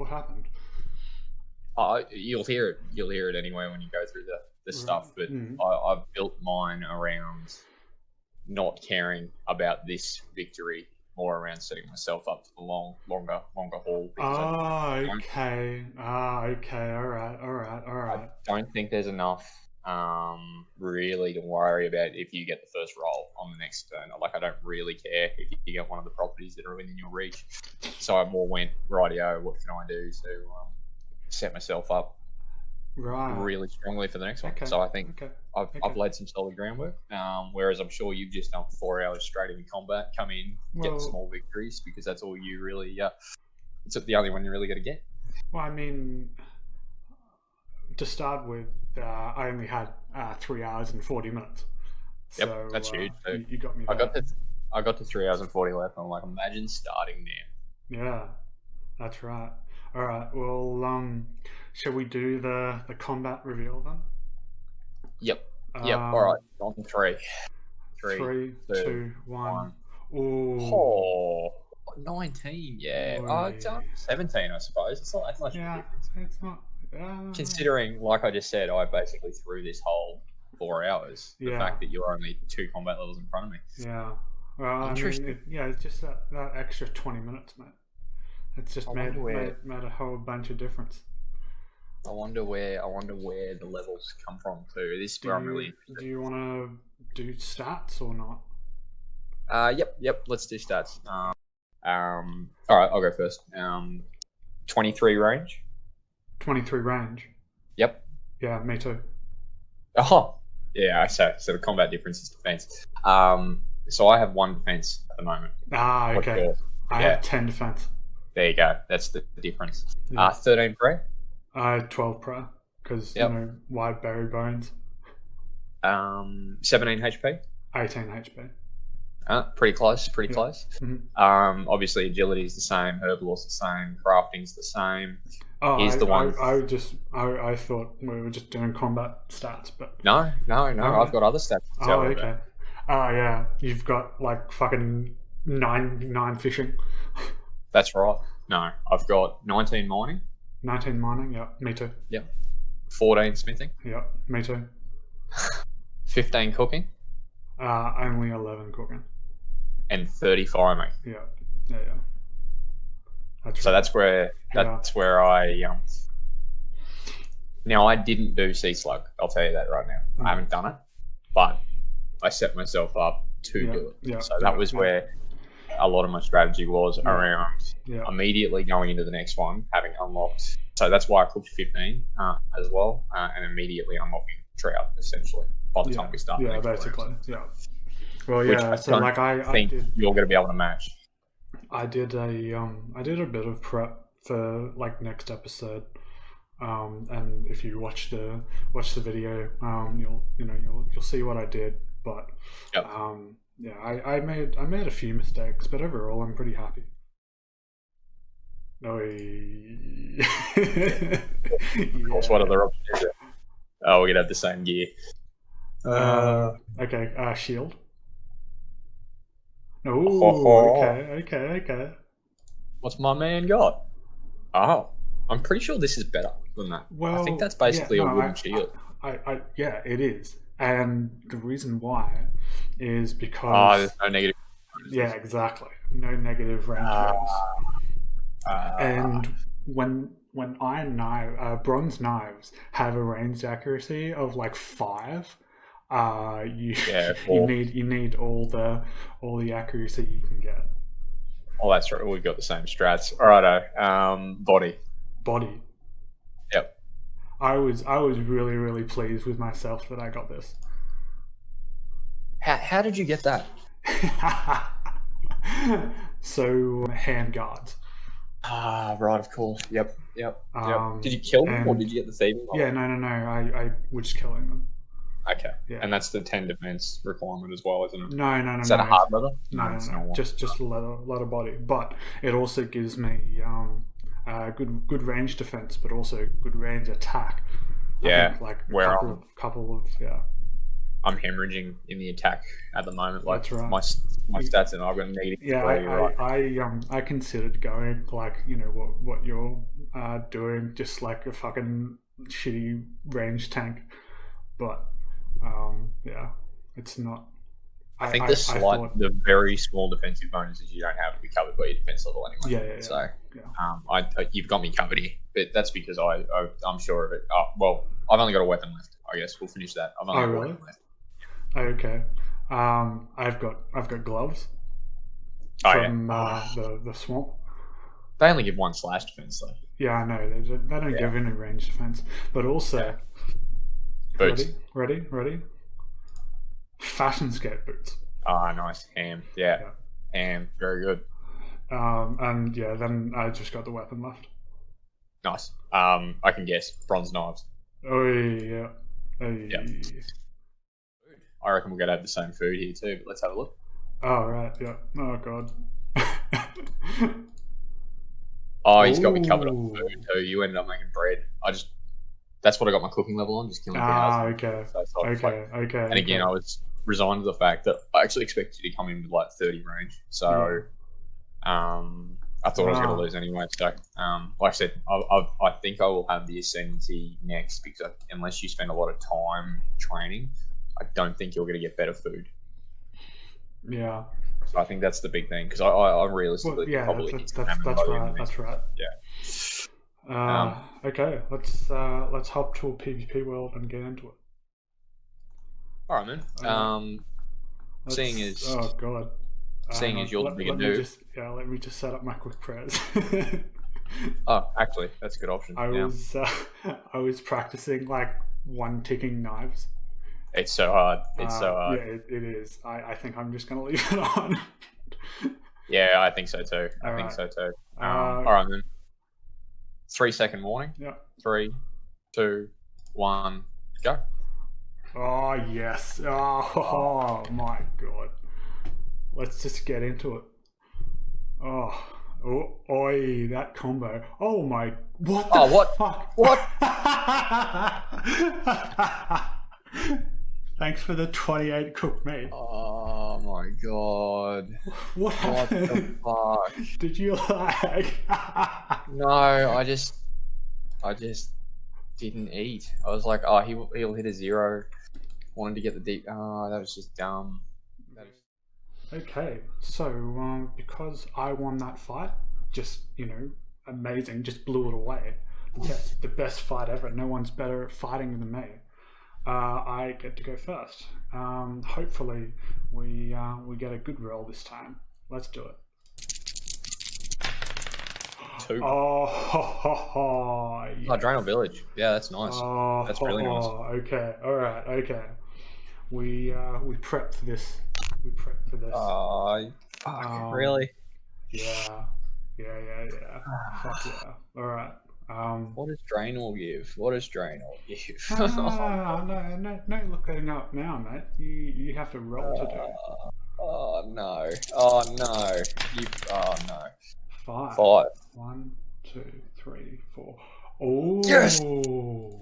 happened? You'll hear it. You'll hear it anyway when you go through the stuff. But I've built mine around not caring about this victory, more around setting myself up for the longer haul. Okay. All right. I don't think there's enough really to worry about if you get the first roll on the next turn. Like, I don't really care if you get one of the properties that are within your reach. So I more went, rightio, what can I do to set myself up really strongly for the next one. Okay. So I think I've laid some solid groundwork. Whereas I'm sure you've just done 4 hours straight in combat, come in, get small victories, because that's all you really. It's the only one you're really going to get. Well, I mean, to start with, I only had 3 hours and 40 minutes. Yep, so, that's huge. So you got me there. I got to 3 hours and 40 left. And I'm like, imagine starting now. Yeah, that's right. All right. Well, shall we do the combat reveal then? Yep. All right. On 3. 3, 2, 1. Oh, 19. Yeah. It's 17, I suppose. It's not that much. Yeah, it's not. Considering, like I just said, I basically threw this whole 4 hours. The fact that you're only 2 combat levels in front of me. Yeah. Well, I mean, it's just that extra 20 minutes, mate. It's just made a whole bunch of difference. I wonder where the levels come from too. This is where I'm really interested. Do you want to do stats or not? Yep. Let's do stats. All right, I'll go first. 23 range. 23 range. Yep. Yeah, me too. Oh, yeah. So the combat difference is defense. So I have 1 defense at the moment. Ah, What's okay. yours? I Yeah. have 10 defense. There you go. That's the difference. Yeah. 13 prayer. I had 12 pro because Yep. wide berry bones. 17 HP. 18 HP. Pretty close. Pretty Yeah. close. Mhm. Obviously agility is the same. Herbal is the same. Crafting's the same. Oh, Here's the one. I thought we were just doing combat stats, but No. Alright. I've got other stats to tell oh, you okay. about. Oh, yeah. You've got like fucking nine fishing, That's right. No, I've got 19 mining. 19 mining. Yeah, me too. 14 smithing. Yeah, me too. 15 cooking. Only 11 cooking. And 30 fire making. Yeah. That's So right. that's where I Now I didn't do sea slug. I'll tell you that right now. I haven't done it, but I set myself up to do it. Yeah. So that was where a lot of my strategy was around immediately going into the next one, having unlocked. So that's why I cooked 15 as well, and immediately unlocking trout essentially by the time we start. Yeah, the next basically. round. Yeah. Well, Which yeah. I So don't like I think did. you're going to be able to match. I did a bit of prep for like next episode, and if you watch the video, you'll see what I did. But Yep. yeah, I made a few mistakes, but overall I'm pretty happy. No, What other options is there? Oh, we're gonna have the same gear. Okay, shield. Oh, okay. What's my man got? Oh, I'm pretty sure this is better than that. Well, I think that's basically a wooden shield. Yeah, it is, and the reason why is Oh, because there's no negative. yeah, exactly, no negative range rolls, and when bronze knives have a ranged accuracy of like 5, you need all the accuracy you can get. Oh, that's right. We've got the same strats. All righto. Body. Yep. I was really pleased with myself that I got this. How did you get that? So hand guards. Right, of course. Yep. Did you kill them or did you get the thieving? Yeah, no. I was just killing them. Okay. Yeah. And that's the 10 defense requirement as well, isn't it? No. Is that a hard leather? No. Just a lot of body, but it also gives me good range defense, but also good range attack. Yeah. I think, like where couple of I'm hemorrhaging in the attack at the moment. Like That's right. my stats and I've got negative. Yeah, I considered going like what you're doing, just like a fucking shitty range tank, but yeah, it's not. I think the very small defensive bonuses you don't have to be covered by your defense level anyway. Yeah. So yeah. You've got me covered here, but that's because I'm sure of it. Well, I've only got a weapon left. I guess we'll finish that. I've only got a weapon left. Okay. I've got gloves from the swamp. They only give 1 slash defense though. Yeah, I know. They don't give any range defense, but also boots. Ready? Fashion skate boots. Nice. Ham. Yeah. Ham. Very good. And yeah, then I just got the weapon left. Nice. I can guess bronze knives. Oh yeah. Yeah. I reckon we're gonna have the same food here too, but let's have a look. Oh right, yeah. Oh god. Oh, he's got me covered on food too. You ended up making bread. That's what I got my cooking level on, just killing cows. Okay. Okay. And again, I was resigned to the fact that I actually expected you to come in with like 30 range. So I thought I was going to lose anyway. So, like I said, I think I will have the ascendancy next because unless you spend a lot of time training, I don't think you're going to get better food. Yeah. So I think that's the big thing because I realistically probably that's right. Yeah. Okay, let's hop to a PvP world and get into it. All right, man. Seeing as you're the bigger dude. Let me just set up my quick prayers. Oh, actually, that's a good option. I was practicing like one ticking knives. It's so hard. It's so hard. Yeah, it is. I think I'm just gonna leave it on. Yeah, I think so too. I think Alright. so too. All right, then. 3-second warning. Yeah. 3, 2, 1, go. Oh yes. Oh my god. Let's just get into it. Oi, that combo. Oh my, what the fuck? What? Thanks for the 28 cook meat. Oh my god. What happened? What the fuck? Did you lag? No, I just didn't eat. I was like, oh, he'll hit a 0. Wanted to get the deep. Oh, that was just dumb. Okay, so because I won that fight, just, amazing, just blew it away. The best fight ever. No one's better at fighting than me. I get to go first. Hopefully we get a good roll this time. Let's do it. 2. Oh, yes. Draenor Village. Yeah, that's nice. That's really nice. Okay, alright, okay. We prepped for this. We prepped for this. Fuck, really? Yeah. Fuck yeah. Alright. What does Draenor give? What does Draenor give? No looking up now, mate. You have to roll to do. Oh no. Oh no. Oh no. 5. 1, 2, 3, 4. Oh. Yes! Ooh.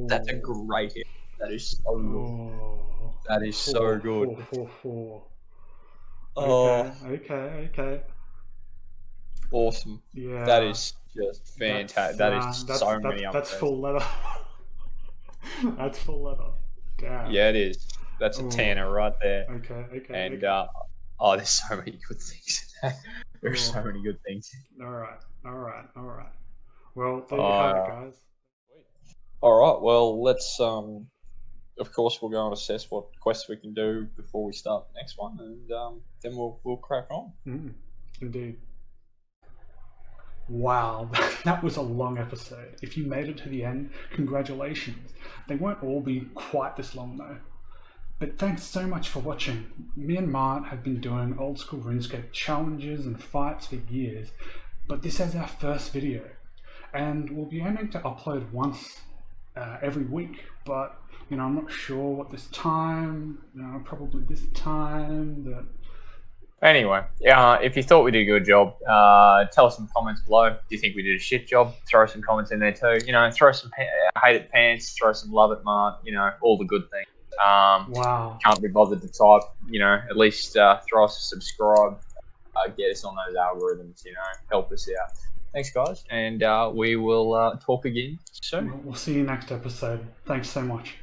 That's a great hit. That is so good. That is so good. 4. Oh. Okay. Awesome. Yeah. That is just fantastic. That is so many upgrades. That's full leather. That's full leather. Damn. Yeah, it is. That's a tanner right there. Okay. And there's so many good things. There's so many good things. All right. Well, there you have it, guys. All right. Well, let's of course, we'll go and assess what quests we can do before we start the next one, and then we'll crack on. Indeed. Wow, that was a long episode. If you made it to the end, congratulations. They won't all be quite this long though. But thanks so much for watching. Me and Maaght have been doing old school RuneScape challenges and fights for years, but this is our first video. And we'll be aiming to upload once every week, but I'm not sure what this time, probably this time. Anyway, if you thought we did a good job, tell us in the comments below. Do you think we did a shit job? Throw some comments in there too. Throw some hate at Paants, throw some love at Maaght, all the good things. Wow. Can't be bothered to type, at least throw us a subscribe, get us on those algorithms, help us out. Thanks, guys, and we will talk again soon. We'll see you next episode. Thanks so much.